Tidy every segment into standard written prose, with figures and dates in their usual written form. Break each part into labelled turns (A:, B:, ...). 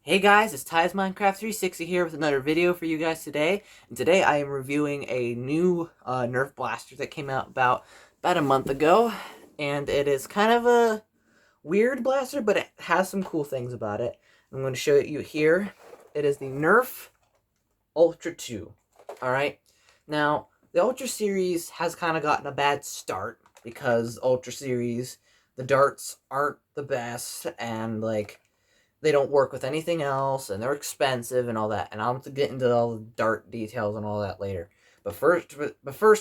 A: Hey guys, it's Ty's Minecraft 360 here with another video for you guys today. And today I am reviewing a new Nerf blaster that came out about a month ago. And it is kind of a weird blaster, but it has some cool things about it. I'm going to show you here. It is the Nerf Ultra 2. Alright? Now, the Ultra series has kind of gotten a bad start because Ultra series, the darts aren't the best and they don't work with anything else, and they're expensive and all that. And I'll have to get into all the dart details and all that later. But first,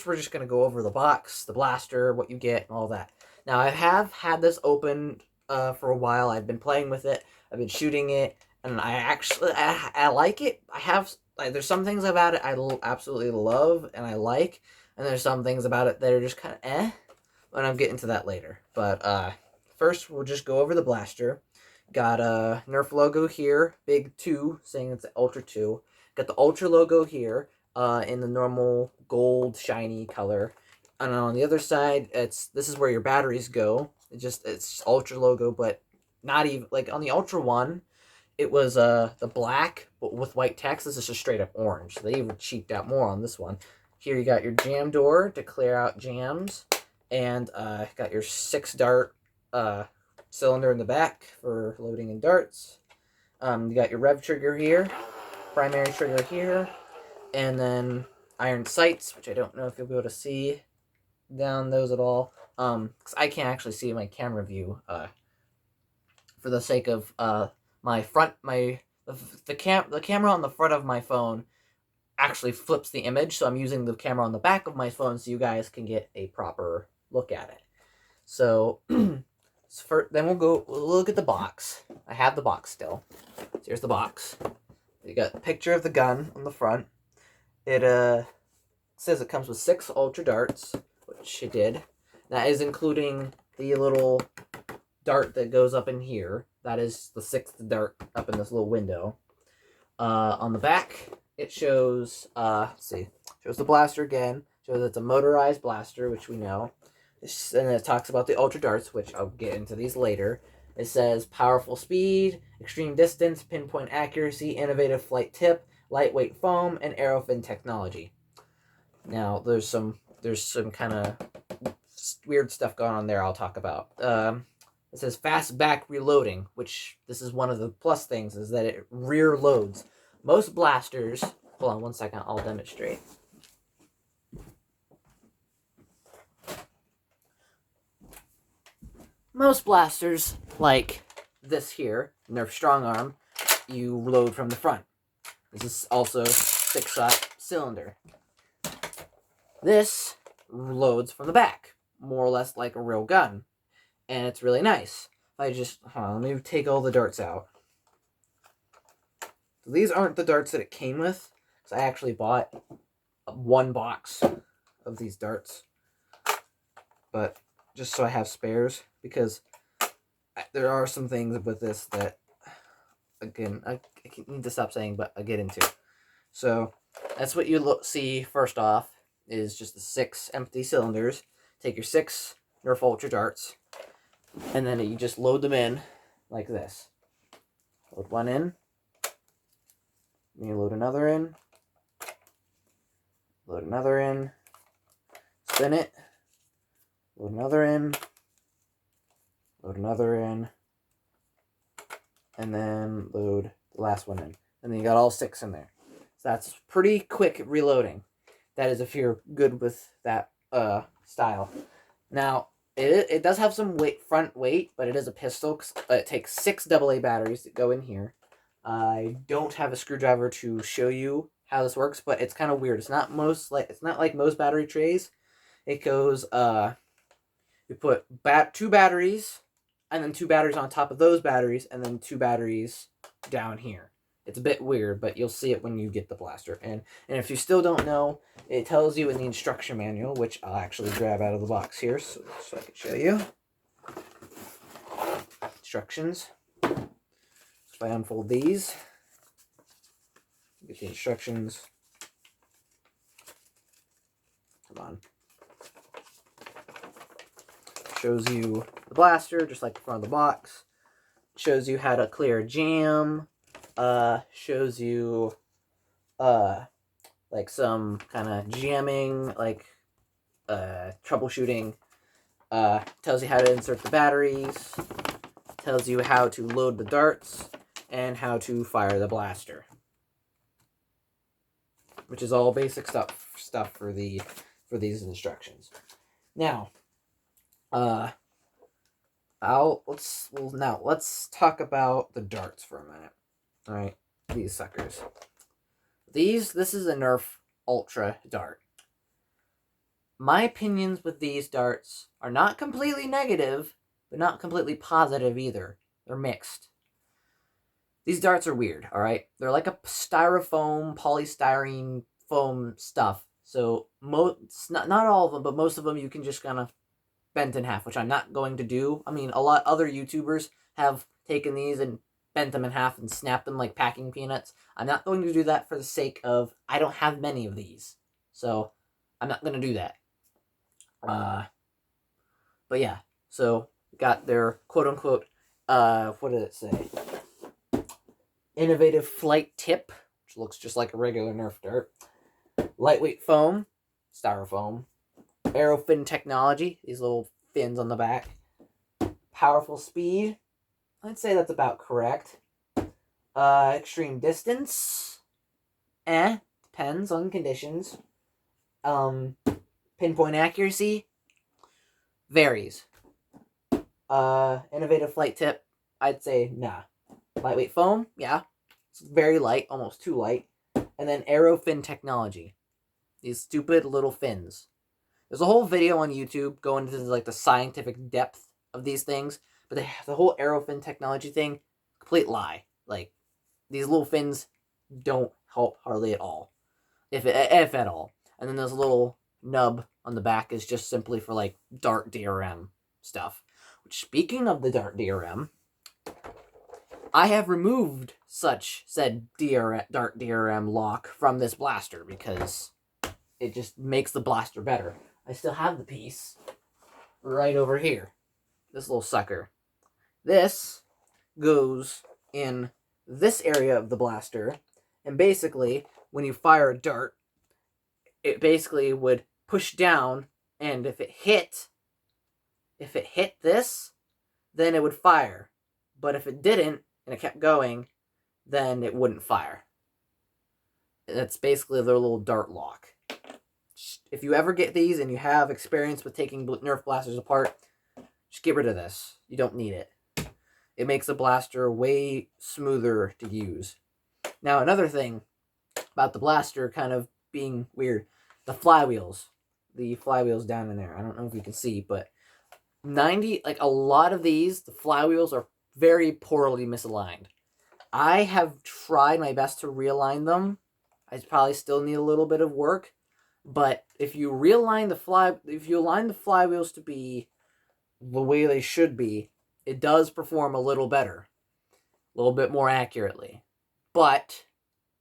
A: we're just gonna go over the box, the blaster, what you get, and all that. Now, I have had this open for a while. I've been playing with it. I've been shooting it, and I like it. There's some things about it absolutely love and I like, and there's some things about it that are just kind of eh. And I'll get into that later. But first, we'll just go over the blaster. Got a Nerf logo here, big 2, saying it's Ultra 2. Got the Ultra logo here, in the normal gold shiny color. And on the other side, this is where your batteries go. It's Ultra logo, but not even like on the Ultra 1, it was the black but with white text. This is just straight up orange. So they even cheaped out more on this one. Here you got your jam door to clear out jams, and got your 6-dart cylinder in the back for loading in darts. You got your rev trigger here, primary trigger here, and then iron sights, which I don't know if you'll be able to see down those at all. Because I can't actually see my camera view. For the sake of the camera on the front of my phone actually flips the image, so I'm using the camera on the back of my phone so you guys can get a proper look at it. So. Then we'll look at the box. I have the box still. So here's the box. You got a picture of the gun on the front. It says it comes with 6 Ultra darts, which it did. That is including the little dart that goes up in here. That is the 6th dart up in this little window. On the back, it shows, shows the blaster again. Shows it's a motorized blaster, which we know. And it talks about the Ultra darts, which I'll get into these later. It says powerful speed, extreme distance, pinpoint accuracy, innovative flight tip, lightweight foam, and aerofin technology. Now, there's some kind of weird stuff going on there I'll talk about. It says fast back reloading, which this is one of the plus things, is that it rear loads. Most blasters, hold on one second, I'll demonstrate. Most blasters, like this here, Nerf Strong Arm, you load from the front. This is also 6-shot cylinder. This loads from the back, more or less like a real gun. And it's really nice. Let me take all the darts out. So these aren't the darts that it came with, because I actually bought 1 box of these darts. But just so I have spares, because there are some things with this that, again, I need to stop saying, but I get into. So that's what you see first off, is just the 6 empty cylinders. Take your 6 Nerf Ultra darts, and then you just load them in like this. Load one in, then you load another in, load another in, spin it, load another in, load another in, and then load the last one in. And then you got all 6 in there. So that's pretty quick reloading. That is if you're good with that style. Now, it does have some front weight, but it is a pistol. It takes 6 AA batteries that go in here. I don't have a screwdriver to show you how this works, but it's kind of weird. It's not like most battery trays. It goes you put 2 batteries, and then 2 batteries on top of those batteries, and then 2 batteries down here. It's a bit weird, but you'll see it when you get the blaster. And if you still don't know, it tells you in the instruction manual, which I'll actually grab out of the box here so I can show you. Instructions. If I unfold these, you get the instructions. Come on. Shows you the blaster, just like the front of the box. Shows you how to clear a jam, shows you like some kind of jamming, like troubleshooting. Tells you how to insert the batteries, tells you how to load the darts, and how to fire the blaster, which is all basic stuff for these instructions. Now, let's talk about the darts for a minute. All right, these suckers. This is a Nerf Ultra dart. My opinions with these darts are not completely negative, but not completely positive either. They're mixed. These darts are weird, all right? They're like a styrofoam, polystyrene foam stuff. So not all of them, but most of them you can just kind of bend in half, which I'm not going to do. I mean, a lot other YouTubers have taken these and bent them in half and snapped them like packing peanuts. I'm not going to do that for the sake of I don't have many of these. So I'm not going to do that. But yeah, so got their quote-unquote, what did it say? Innovative flight tip, which looks just like a regular Nerf dart. Lightweight foam, styrofoam. Aerofin technology, these little fins on the back. Powerful speed, I'd say that's about correct. Extreme distance, depends on conditions. Pinpoint accuracy, varies. Innovative flight tip, I'd say nah. Lightweight foam, yeah. It's very light, almost too light. And then aerofin technology. These stupid little fins. There's a whole video on YouTube going into like the scientific depth of these things, but the whole aerofin technology thing, complete lie. Like, these little fins don't help hardly at all, if at all. And then there's a little nub on the back is just simply for like dart DRM stuff. Which, speaking of the dart DRM, I have removed said dart DRM lock from this blaster because it just makes the blaster better. I still have the piece right over here. This little sucker. This goes in this area of the blaster, and basically, when you fire a dart, it basically would push down, and if it hit this, then it would fire. But if it didn't, and it kept going, then it wouldn't fire. That's basically their little dart lock. If you ever get these and you have experience with taking Nerf blasters apart, just get rid of this. You don't need it. It makes a blaster way smoother to use. Now, another thing about the blaster kind of being weird, the flywheels. The flywheels down in there. I don't know if you can see, but a lot of these, the flywheels are very poorly misaligned. I have tried my best to realign them. I probably still need a little bit of work, but if you align the flywheels to be the way they should be, it does perform a little better, a little bit more accurately. But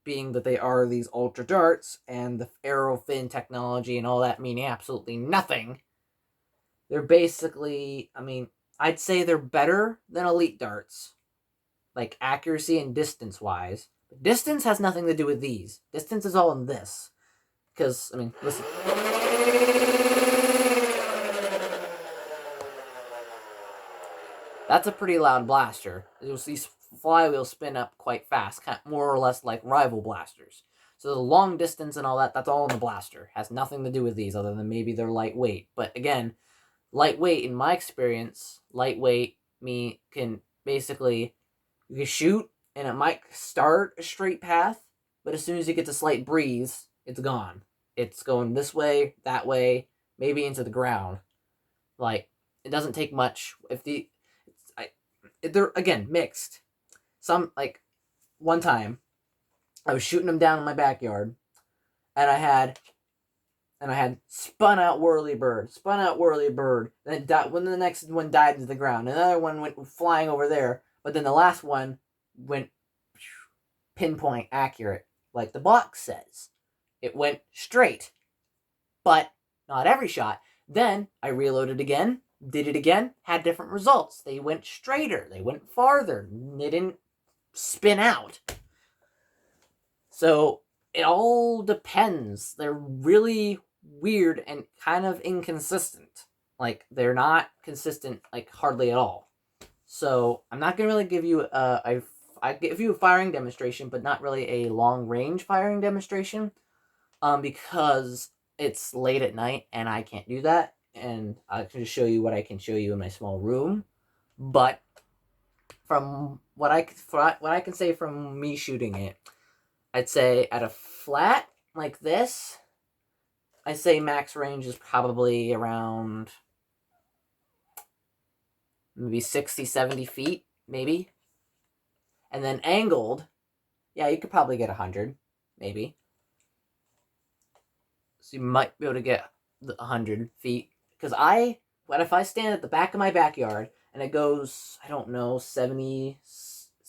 A: being that they are these ultra darts and the aerofin technology and all that meaning absolutely nothing, they're basically, I mean, I'd say they're better than elite darts, like accuracy and distance wise. But distance has nothing to do with these. Distance is all in this. Because, I mean, listen. That's a pretty loud blaster. These flywheels spin up quite fast, kind of more or less like rival blasters. So the long distance and all that, that's all in the blaster. Has nothing to do with these other than maybe they're lightweight. But again, lightweight, in my experience, can basically, you can shoot and it might start a straight path, but as soon as you get a slight breeze, it's gone. It's going this way, that way, maybe into the ground. Like, it doesn't take much. They're, again, mixed. One time, I was shooting them down in my backyard, and I had spun out whirly bird. Then when the next one died to the ground, another one went flying over there, but then the last one went pinpoint accurate, like the box says. It went straight, but not every shot. Then I reloaded again, did it again, had different results. They went straighter, they went farther, they didn't spin out. So it all depends. They're really weird and kind of inconsistent. Like, they're not consistent, like, hardly at all. So I'm not gonna really give you I give you a firing demonstration, but not really a long range firing demonstration, because it's late at night and I can't do that, and I can just show you what I can show you in my small room. But from what I can say from me shooting it, I'd say at a flat like this, I say max range is probably around maybe 60, 70 feet, maybe. And then angled, yeah, you could probably get 100, maybe. So you might be able to get 100 feet. Because if I stand at the back of my backyard and it goes, I don't know, 70,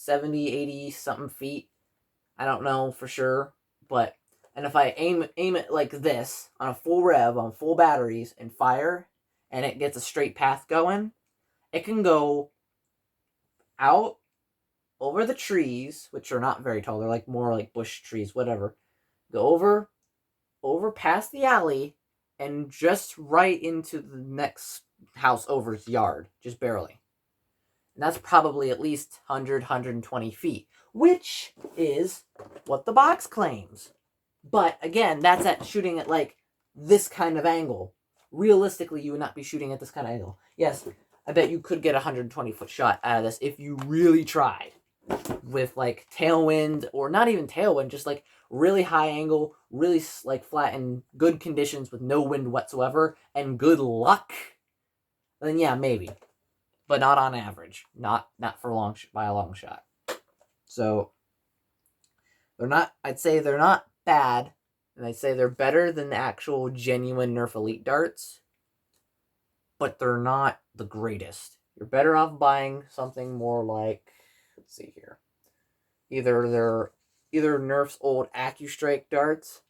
A: 80 something feet, I don't know for sure, but, and if I aim it like this on a full rev, on full batteries, and fire, and it gets a straight path going, it can go out over the trees, which are not very tall, they're like more like bush trees, whatever, go over past the alley, and just right into the next house over's yard, just barely. And that's probably at least 100, 120 feet, which is what the box claims. But again, that's at shooting at like this kind of angle. Realistically, you would not be shooting at this kind of angle. Yes, I bet you could get a 120-foot shot out of this if you really tried. With like tailwind, or not even tailwind, just like really high angle, really like flat and good conditions with no wind whatsoever, and good luck, then yeah, maybe. But not on average. Not for by a long shot. So I'd say they're not bad, and I'd say they're better than the actual genuine Nerf Elite darts, but they're not the greatest. You're better off buying something more like, let's see here. Either Nerf's old AccuStrike darts,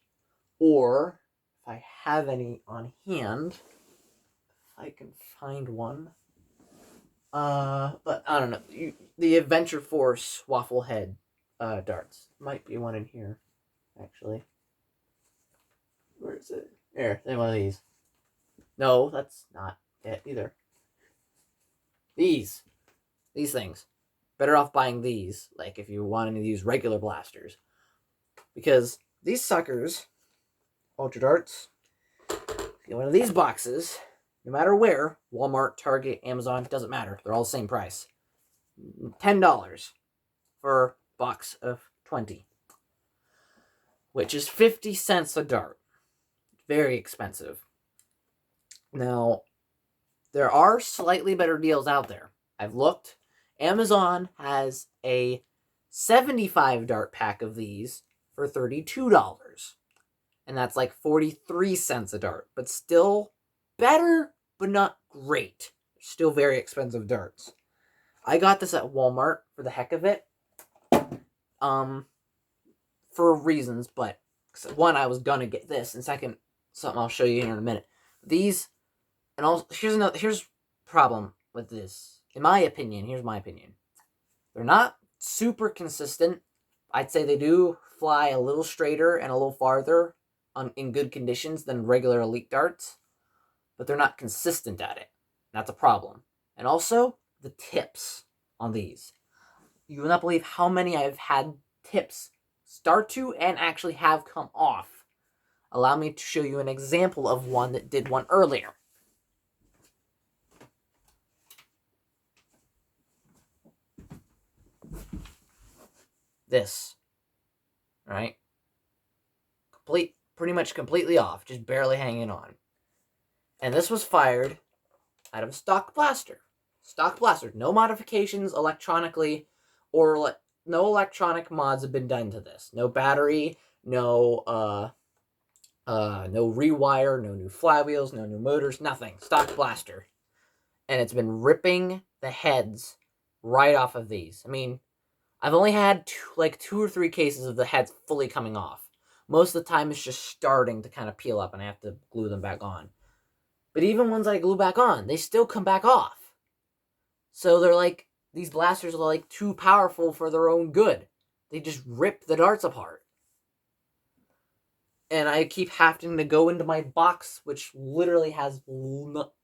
A: or if I have any on hand, if I can find one. But I don't know. The Adventure Force waffle head darts. Might be one in here, actually. Where is it? There, one of these. No, that's not it either. These things. Better off buying these, like if you wanted to use regular blasters. Because these suckers, Ultra Darts, get one of these boxes, no matter where, Walmart, Target, Amazon, doesn't matter. They're all the same price. $10 for a box of 20. Which is 50 cents a dart. Very expensive. Now, there are slightly better deals out there. I've looked. Amazon has a 75 dart pack of these for $32. And that's like 43 cents a dart. But still better, but not great. Still very expensive darts. I got this at Walmart for the heck of it. For reasons, but one, I was gonna get this, and second, something I'll show you here in a minute. These, and also, here's the problem with this. In my opinion, here's my opinion. They're not super consistent. I'd say they do fly a little straighter and a little farther in good conditions than regular Elite darts, but they're not consistent at it. That's a problem. And also, the tips on these. You will not believe how many I've had tips start to and actually have come off. Allow me to show you an example of one that did one earlier. This. Right? Pretty much completely off, just barely hanging on. And this was fired out of a stock blaster. Stock blaster. No modifications electronically, or no electronic mods have been done to this. No battery, no rewire, no new flywheels, no new motors, nothing. Stock blaster. And it's been ripping the heads right off of these. I mean, I've only had two or three cases of the heads fully coming off. Most of the time it's just starting to kind of peel up and I have to glue them back on. But even ones I glue back on, they still come back off. So they're like, these blasters are like too powerful for their own good. They just rip the darts apart. and I keep having to go into my box, which literally has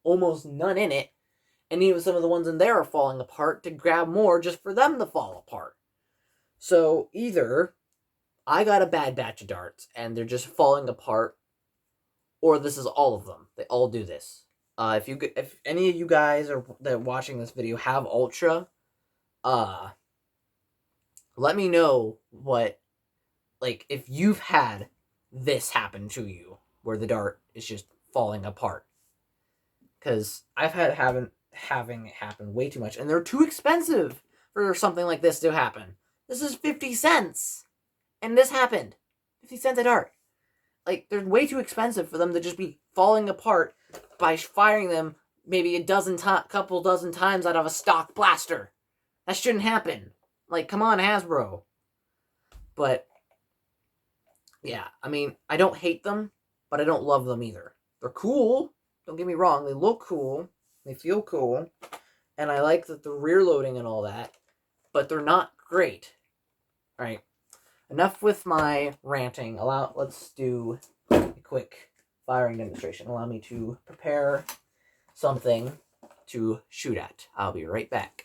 A: almost none in it, and even some of the ones in there are falling apart, to grab more just for them to fall apart. So either I got a bad batch of darts and they're just falling apart, or this is all of them. They all do this. If any of you guys that are watching this video have Ultra, let me know if you've had this happen to you, where the dart is just falling apart. Because I've had having it happen way too much, and they're too expensive for something like this to happen. This is 50 cents, and this happened. 50 cents a dart. Like, they're way too expensive for them to just be falling apart by firing them maybe couple dozen times out of a stock blaster. That shouldn't happen. Like, come on, Hasbro. But, yeah, I mean, I don't hate them, but I don't love them either. They're cool. Don't get me wrong. They look cool. They feel cool. And I like that the rear loading and all that. But they're not great. All right. Enough with my ranting. Let's do a quick firing demonstration. Allow me to prepare something to shoot at. I'll be right back.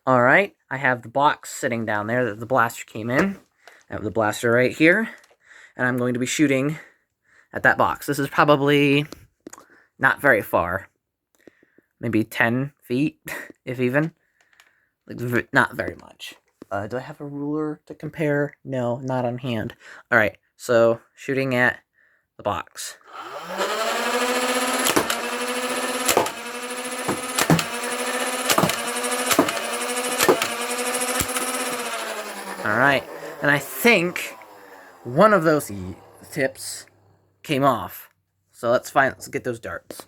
A: Alright, I have the box sitting down there that the blaster came in. I have the blaster right here, and I'm going to be shooting at that box. This is probably not very far. Maybe 10 feet, if even. Like, not very much. Do I have a ruler to compare? No, not on hand. Alright, so shooting at the box. Alright, and I think one of those tips came off. So let's get those darts.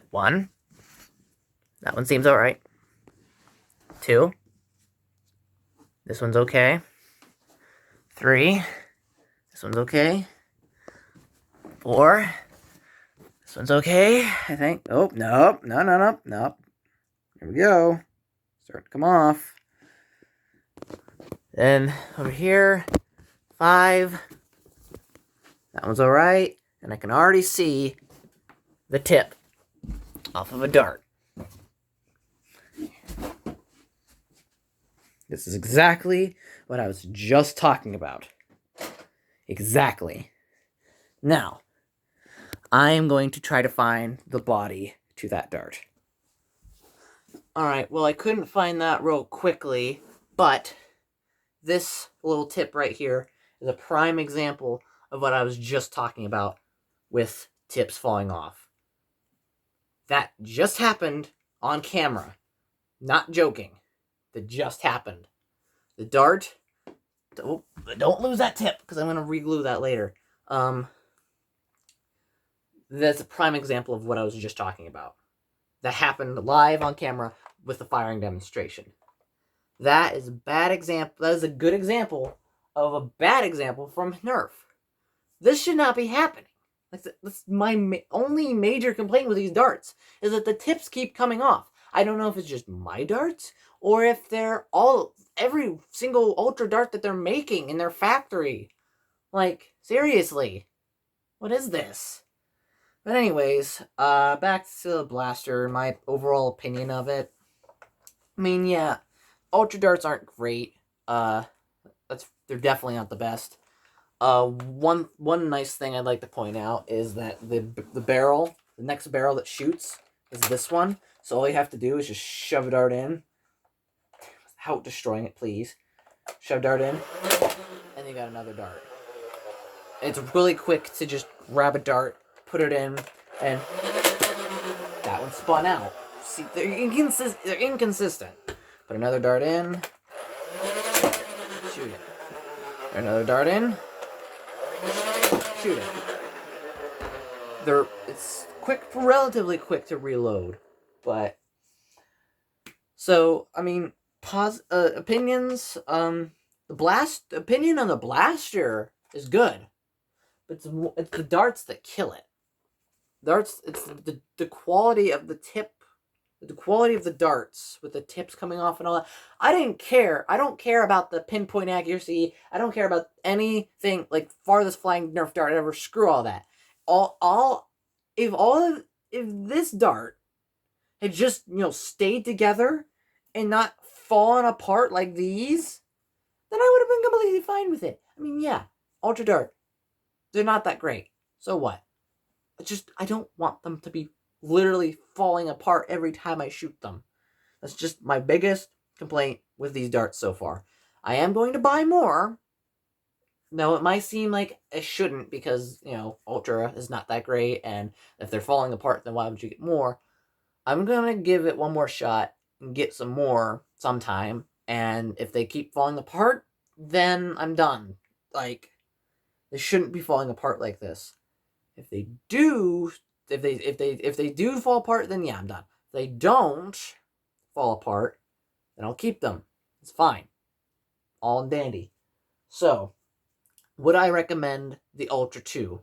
A: One. That one seems alright. Two. This one's okay. Three. This one's okay. Four. This one's okay, I think. Oh, nope. No. Here we go. Start to come off. Then over here, 5. That one's alright. And I can already see the tip off of a dart. This is exactly what I was just talking about. Exactly. Now, I am going to try to find the body to that dart. Alright, well, I couldn't find that real quickly, but this little tip right here is a prime example of what I was just talking about with tips falling off. That just happened on camera. Not joking. That just happened. The dart... Oh, don't lose that tip, because I'm going to re-glue that later. That's a prime example of what I was just talking about. That happened live on camera with the firing demonstration. That is a bad example. That is a good example of a bad example from Nerf. This should not be happening. That's my only major complaint with these darts, is that the tips keep coming off. I don't know if it's just my darts, or if they're every single Ultra dart that they're making in their factory. Like, seriously. What is this? But anyways, back to the blaster, my overall opinion of it. I mean, yeah, Ultra darts aren't great. They're definitely not the best. One nice thing I'd like to point out is that the next barrel that shoots is this one. So all you have to do is just shove a dart in, without destroying it, please. Shove dart in, and you got another dart. It's really quick to just grab a dart, put it in, and that one spun out. See, they're inconsistent. Put another dart in, shoot it. Another dart in, shoot it. It's relatively quick to reload, but so I mean, opinions. The opinion on the blaster is good, but it's the darts that kill it. Darts, it's the quality of the tip the quality of the darts with the tips coming off and all that. I didn't care. I don't care about the pinpoint accuracy. I don't care about anything like farthest flying Nerf dart ever. Screw all that. If this dart had just, stayed together and not fallen apart like these, then I would have been completely fine with it. I mean, yeah, Ultra Dart, they're not that great. So what? I don't want them to be literally falling apart every time I shoot them. That's just my biggest complaint with these darts so far. I am going to buy more. No, it might seem like I shouldn't because, Ultra is not that great, and if they're falling apart, then why would you get more? I'm going to give it one more shot and get some more sometime, and if they keep falling apart, then I'm done. Like, they shouldn't be falling apart like this. If they do fall apart, then yeah, I'm done. If they don't fall apart, then I'll keep them. It's fine. All dandy. So, would I recommend the Ultra 2?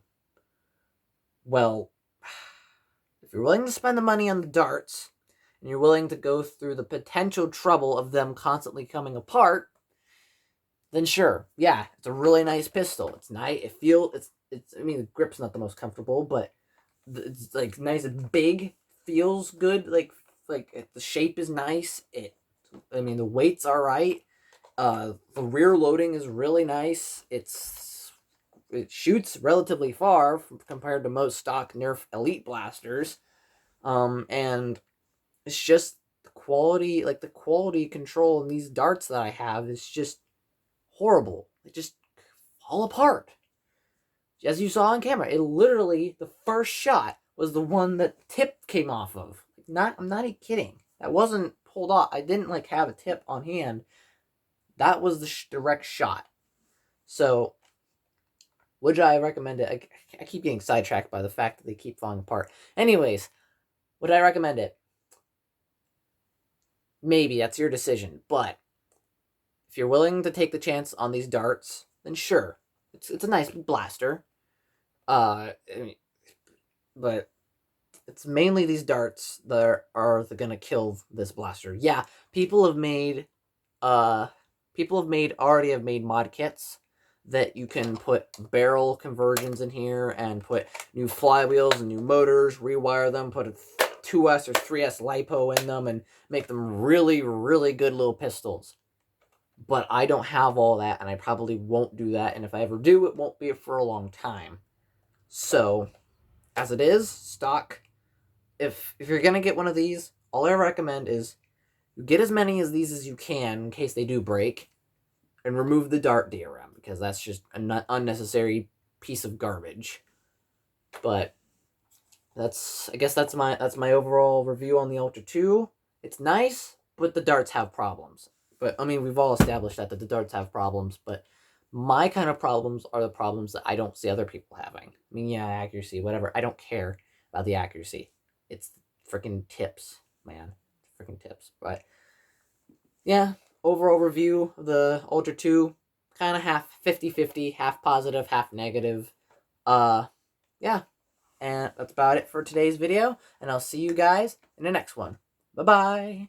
A: Well, if you're willing to spend the money on the darts, and you're willing to go through the potential trouble of them constantly coming apart, then sure, yeah, it's a really nice pistol. It's nice. I mean, the grip's not the most comfortable, but it's like nice and big. Feels good. Like the shape is nice. The weight's all right. The rear loading is really nice. It shoots relatively far compared to most stock Nerf Elite blasters. And it's just the quality control in these darts that I have is just horrible. They just fall apart. As you saw on camera, the first shot was the one that tip came off of. I'm not even kidding. That wasn't pulled off. I didn't have a tip on hand. That was the direct shot. So, would I recommend it? I keep getting sidetracked by the fact that they keep falling apart. Anyways, would I recommend it? Maybe, that's your decision. But, if you're willing to take the chance on these darts, then sure. It's a nice blaster. But it's mainly these darts that are gonna kill this blaster. Yeah, people have made mod kits that you can put barrel conversions in here and put new flywheels and new motors, rewire them, put a 2S or 3S LiPo in them, and make them really, really good little pistols. But I don't have all that, and I probably won't do that, and if I ever do, it won't be for a long time. So, as it is, stock, if you're going to get one of these, all I recommend is you get as many of these as you can in case they do break, and remove the dart DRM, because that's just an unnecessary piece of garbage. But I guess that's my overall review on the Ultra 2. It's nice, but the darts have problems. But, I mean, we've all established that the darts have problems, but my kind of problems are the problems that I don't see other people having. I mean, yeah, accuracy, whatever. I don't care about the accuracy. It's freaking tips, man. Freaking tips. But, yeah, overall review of the Ultra 2, kind of half 50-50, half positive, half negative. Yeah. And that's about it for today's video, and I'll see you guys in the next one. Bye-bye.